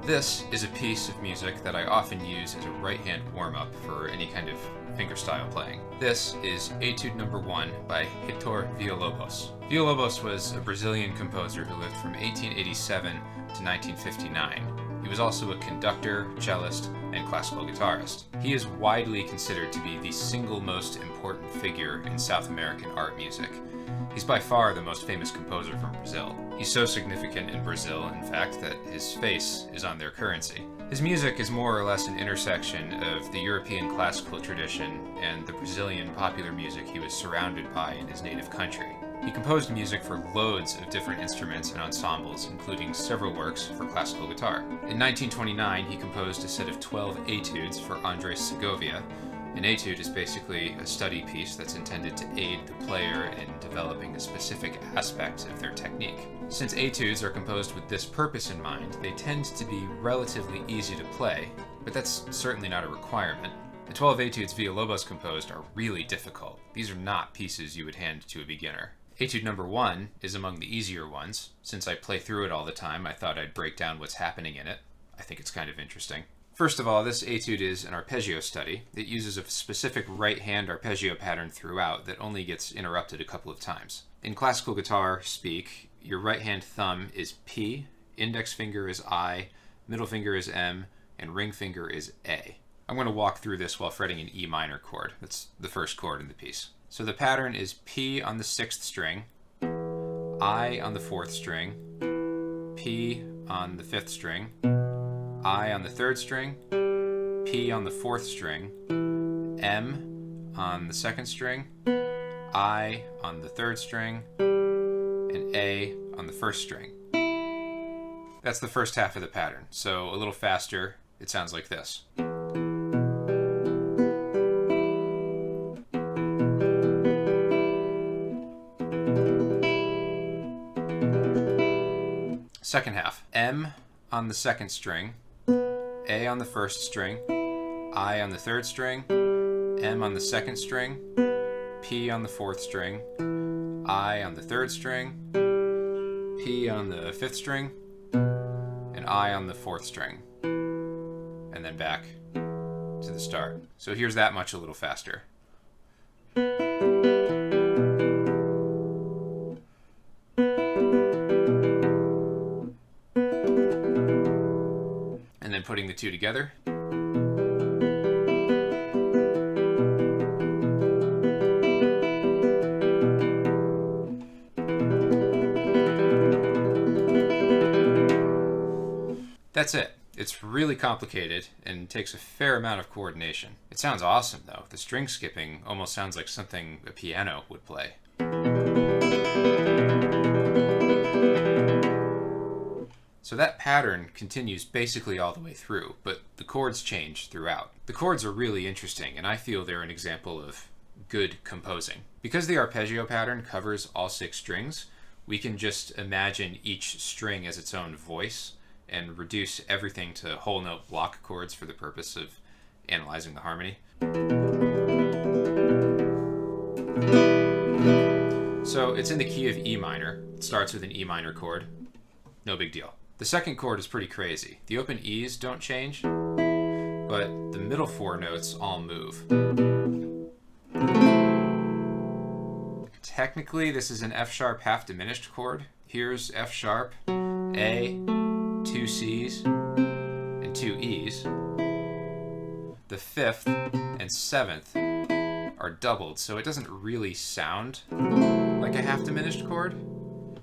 This is a piece of music that I often use as a right-hand warm-up for any kind of fingerstyle playing. This is Etude No.1 by Heitor Villa-Lobos. Villa-Lobos was a Brazilian composer who lived from 1887 to 1959. He was also a conductor, cellist, and classical guitarist. He is widely considered to be the single most important figure in South American art music. He's by far the most famous composer from Brazil. He's so significant in Brazil, in fact, that his face is on their currency. His music is more or less an intersection of the European classical tradition and the Brazilian popular music he was surrounded by in his native country. He composed music for loads of different instruments and ensembles, including several works for classical guitar. In 1929, he composed a set of 12 etudes for Andres Segovia. An etude is basically a study piece that's intended to aid the player in developing a specific aspect of their technique. Since etudes are composed with this purpose in mind, they tend to be relatively easy to play, but that's certainly not a requirement. The 12 etudes Villa-Lobos composed are really difficult. These are not pieces you would hand to a beginner. Etude No.1 is among the easier ones. Since I play through it all the time, I thought I'd break down what's happening in it. I think it's kind of interesting. First of all, this etude is an arpeggio study. It uses a specific right-hand arpeggio pattern throughout that only gets interrupted a couple of times. In classical guitar speak, your right-hand thumb is P, index finger is I, middle finger is M, and ring finger is A. I'm going to walk through this while fretting an E minor chord. That's the first chord in the piece. So the pattern is P on the 6th string, I on the 4th string, P on the 5th string, I on the 3rd string, P on the 4th string, M on the 2nd string, I on the 3rd string, and A on the 1st string. That's the first half of the pattern, so a little faster, it sounds like this. Second half, M on the 2nd string, A on the 1st string, I on the 3rd string, M on the 2nd string, P on the 4th string, I on the 3rd string, P on the 5th string, and I on the 4th string. And then back to the start. So here's that much a little faster. And then putting the two together. That's it. It's really complicated and takes a fair amount of coordination. It sounds awesome though. The string skipping almost sounds like something a piano would play. So that pattern continues basically all the way through, but the chords change throughout. The chords are really interesting, and I feel they're an example of good composing. Because the arpeggio pattern covers all 6 strings, we can just imagine each string as its own voice and reduce everything to whole note block chords for the purpose of analyzing the harmony. So it's in the key of E minor. It starts with an E minor chord. No big deal. The second chord is pretty crazy. The open E's don't change, but the middle 4 notes all move. Technically, this is an F sharp half diminished chord. Here's F sharp, A, 2 C's, and 2 E's. The 5th and 7th are doubled, so it doesn't really sound like a half diminished chord.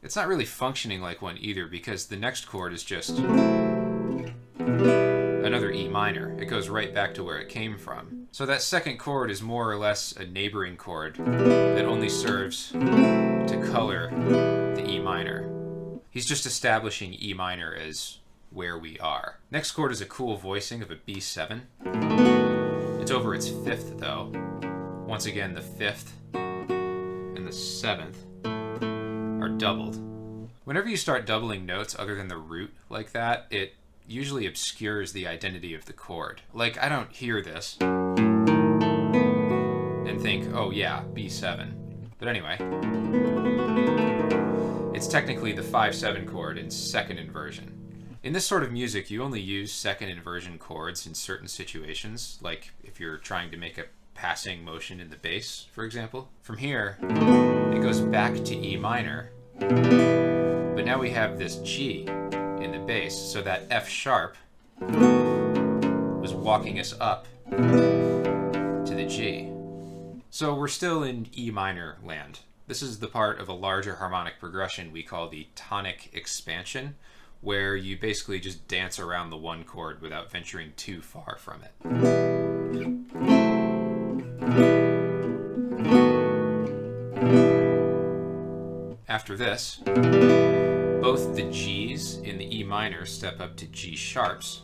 It's not really functioning like one either, because the next chord is just another E minor. It goes right back to where it came from. So that second chord is more or less a neighboring chord that only serves to color the E minor. He's just establishing E minor as where we are. Next chord is a cool voicing of a B7. It's over its 5th though. Once again, the 5th and the 7th are doubled. Whenever you start doubling notes other than the root like that, it usually obscures the identity of the chord. Like, I don't hear this and think, oh yeah, B7. But anyway, it's technically the 5-7 chord in second inversion. In this sort of music, you only use second inversion chords in certain situations, like if you're trying to make a passing motion in the bass, for example. From here, it goes back to E minor, but now we have this G in the bass, so that F sharp was walking us up to the G. So we're still in E minor land. This is the part of a larger harmonic progression we call the tonic expansion, where you basically just dance around the one chord without venturing too far from it. After this, both the G's in the E minor step up to G sharps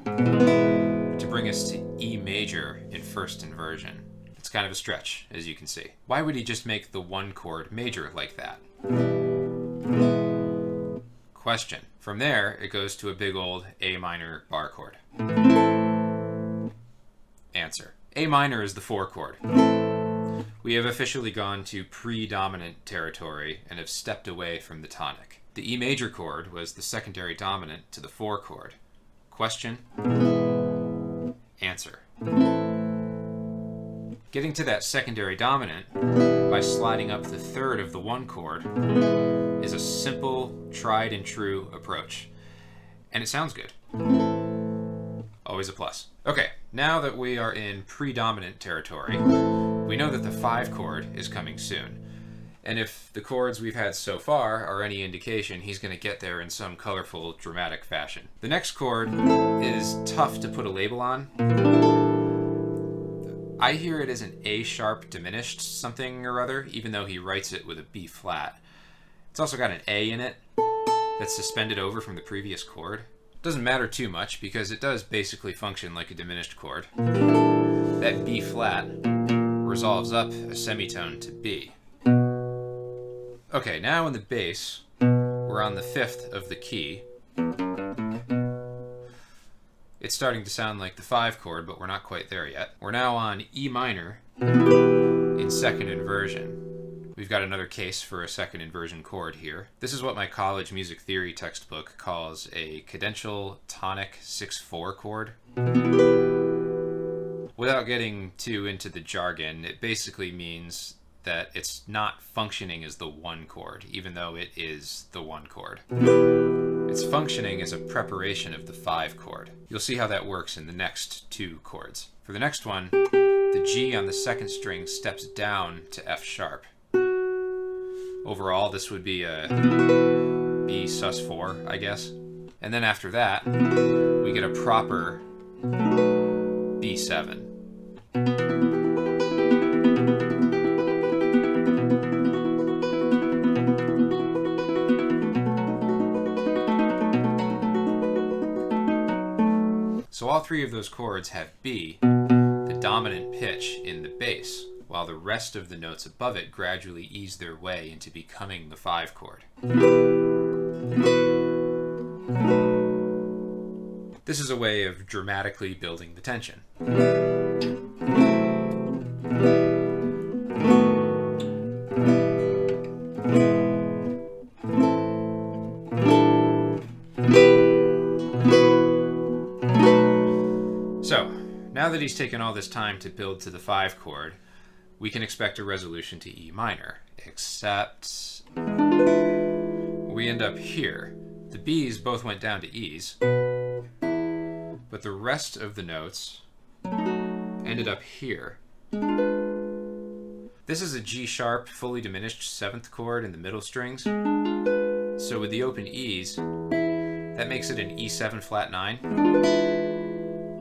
to bring us to E major in first inversion. It's kind of a stretch, as you can see. Why would he just make the one chord major like that? Question. From there, it goes to a big old A minor bar chord. Answer. A minor is the 4 chord. We have officially gone to predominant territory and have stepped away from the tonic. The E major chord was the secondary dominant to the 4 chord. Question. Answer. Getting to that secondary dominant by sliding up the third of the 1 chord is a simple, tried and true approach. And it sounds good. Always a plus. Okay, now that we are in predominant territory, we know that the 5 chord is coming soon. And if the chords we've had so far are any indication, he's going to get there in some colorful, dramatic fashion. The next chord is tough to put a label on. I hear it as an A sharp diminished something or other, even though he writes it with a B flat. It's also got an A in it that's suspended over from the previous chord. Doesn't matter too much because it does basically function like a diminished chord. That B flat resolves up a semitone to B. Okay, now in the bass, we're on the 5th of the key. It's starting to sound like the 5 chord, but we're not quite there yet. We're now on E minor in second inversion. We've got another case for a second inversion chord here. This is what my college music theory textbook calls a cadential tonic 6/4 chord. Without getting too into the jargon, it basically means that it's not functioning as the 1 chord, even though it is the 1 chord. It's functioning as a preparation of the 5 chord. You'll see how that works in the next 2 chords. For the next one, the G on the 2nd string steps down to F sharp. Overall, this would be a B sus4, I guess. And then after that, we get a proper B7. So all 3 of those chords have B, the dominant pitch in the bass, while the rest of the notes above it gradually ease their way into becoming the 5 chord. This is a way of dramatically building the tension. So, now that he's taken all this time to build to the 5 chord, we can expect a resolution to E minor, except we end up here. The B's both went down to E's, but the rest of the notes ended up here. This is a G sharp fully diminished 7th chord in the middle strings, so with the open E's, that makes it an E7 flat 9.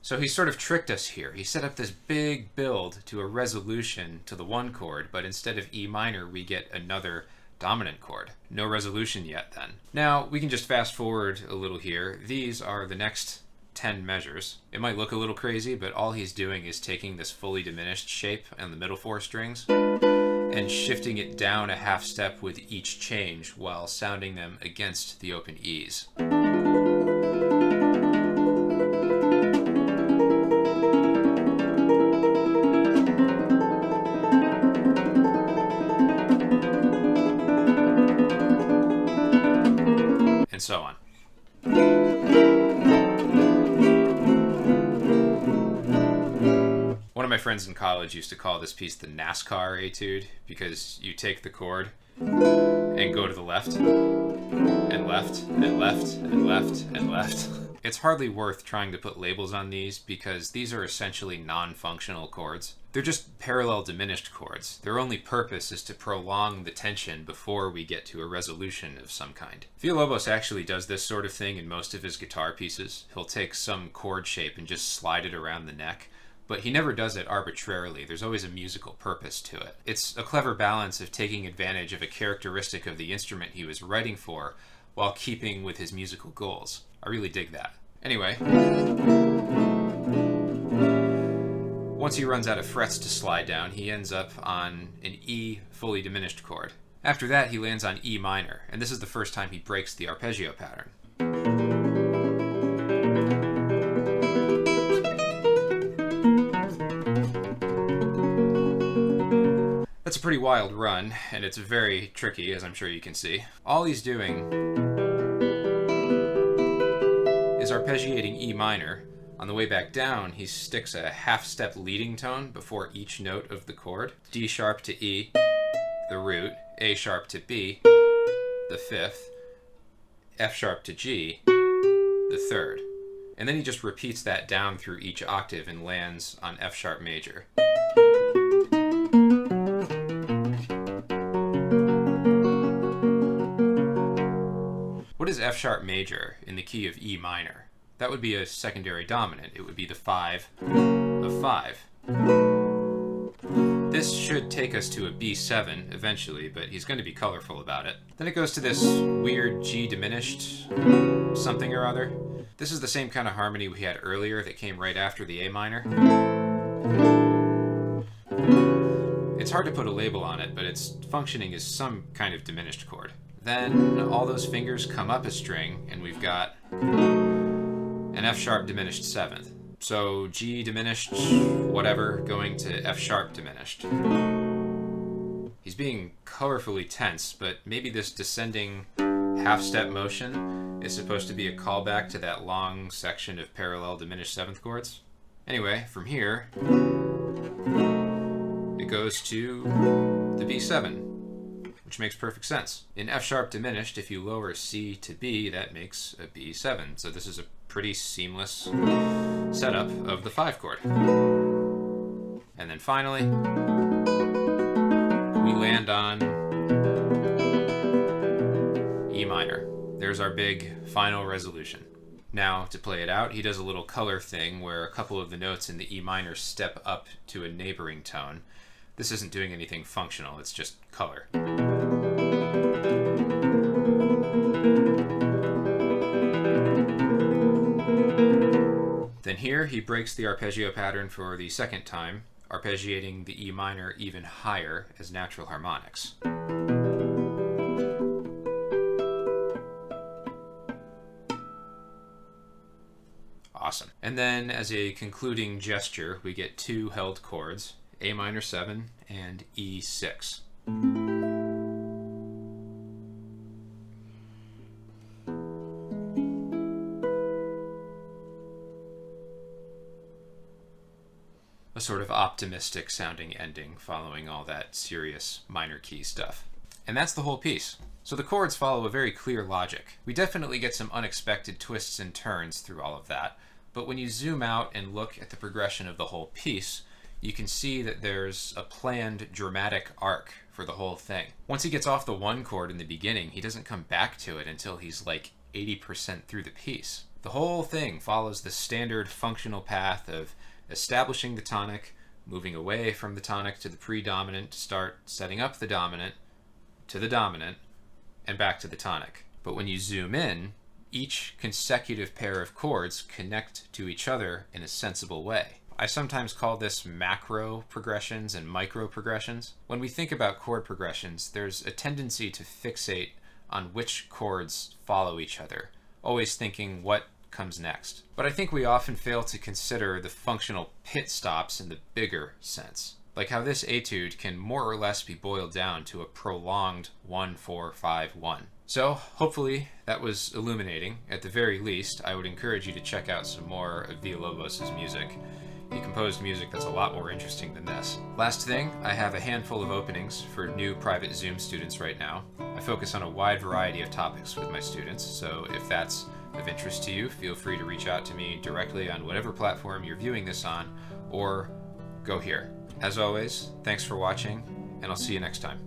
So he sort of tricked us here. He set up this big build to a resolution to the 1 chord, but instead of E minor, we get another dominant chord. No resolution yet then. Now, we can just fast forward a little here. These are the next 10 measures. It might look a little crazy, but all he's doing is taking this fully diminished shape on the middle 4 strings and shifting it down a half step with each change while sounding them against the open E's. And so on. of my friends in college used to call this piece the NASCAR etude because you take the chord and go to the left and left and left and left and left. It's hardly worth trying to put labels on these because these are essentially non-functional chords. They're just parallel diminished chords. Their only purpose is to prolong the tension before we get to a resolution of some kind. Villa-Lobos actually does this sort of thing in most of his guitar pieces. He'll take some chord shape and just slide it around the neck. But he never does it arbitrarily. There's always a musical purpose to it. It's a clever balance of taking advantage of a characteristic of the instrument he was writing for while keeping with his musical goals. I really dig that. Anyway, once he runs out of frets to slide down, he ends up on an E fully diminished chord. After that, he lands on E minor, and this is the first time he breaks the arpeggio pattern. That's a pretty wild run, and it's very tricky, as I'm sure you can see. All he's doing is arpeggiating E minor. On the way back down, he sticks a half-step leading tone before each note of the chord. D sharp to E, the root, A sharp to B, the fifth, F sharp to G, the third. And then he just repeats that down through each octave and lands on F sharp major. What is F sharp major in the key of E minor? That would be a secondary dominant. It would be the 5 of 5. This should take us to a B7 eventually, but he's going to be colorful about it. Then it goes to this weird G diminished something or other. This is the same kind of harmony we had earlier that came right after the A minor. It's hard to put a label on it, but it's functioning as some kind of diminished chord. Then all those fingers come up a string, and we've got an F sharp diminished 7th. So G diminished, whatever, going to F sharp diminished. He's being colorfully tense, but maybe this descending half-step motion is supposed to be a callback to that long section of parallel diminished 7th chords. Anyway, from here, it goes to the B7. Which makes perfect sense. In F sharp diminished, if you lower C to B, that makes a B7. So this is a pretty seamless setup of the 5 chord. And then finally, we land on E minor. There's our big final resolution. Now, to play it out, he does a little color thing where a couple of the notes in the E minor step up to a neighboring tone. This isn't doing anything functional, it's just color. Then here he breaks the arpeggio pattern for the second time, arpeggiating the E minor even higher as natural harmonics. Awesome. And then as a concluding gesture, we get 2 held chords, A minor 7 and E6. A sort of optimistic sounding ending following all that serious minor key stuff. And that's the whole piece. So the chords follow a very clear logic. We definitely get some unexpected twists and turns through all of that, but when you zoom out and look at the progression of the whole piece, you can see that there's a planned dramatic arc for the whole thing. Once he gets off the 1 chord in the beginning, he doesn't come back to it until he's like 80% through the piece. The whole thing follows the standard functional path of establishing the tonic, moving away from the tonic to the predominant to start setting up the dominant, to the dominant, and back to the tonic. But when you zoom in, each consecutive pair of chords connect to each other in a sensible way. I sometimes call this macro progressions and micro progressions. When we think about chord progressions, there's a tendency to fixate on which chords follow each other, always thinking what comes next. But I think we often fail to consider the functional pit stops in the bigger sense, like how this etude can more or less be boiled down to a prolonged 1-4-5-1. So hopefully that was illuminating. At the very least, I would encourage you to check out some more of Villa-Lobos' music. He composed music that's a lot more interesting than this. Last thing, I have a handful of openings for new private Zoom students right now. I focus on a wide variety of topics with my students, so if that's of interest to you, feel free to reach out to me directly on whatever platform you're viewing this on, or go here. As always, thanks for watching, and I'll see you next time.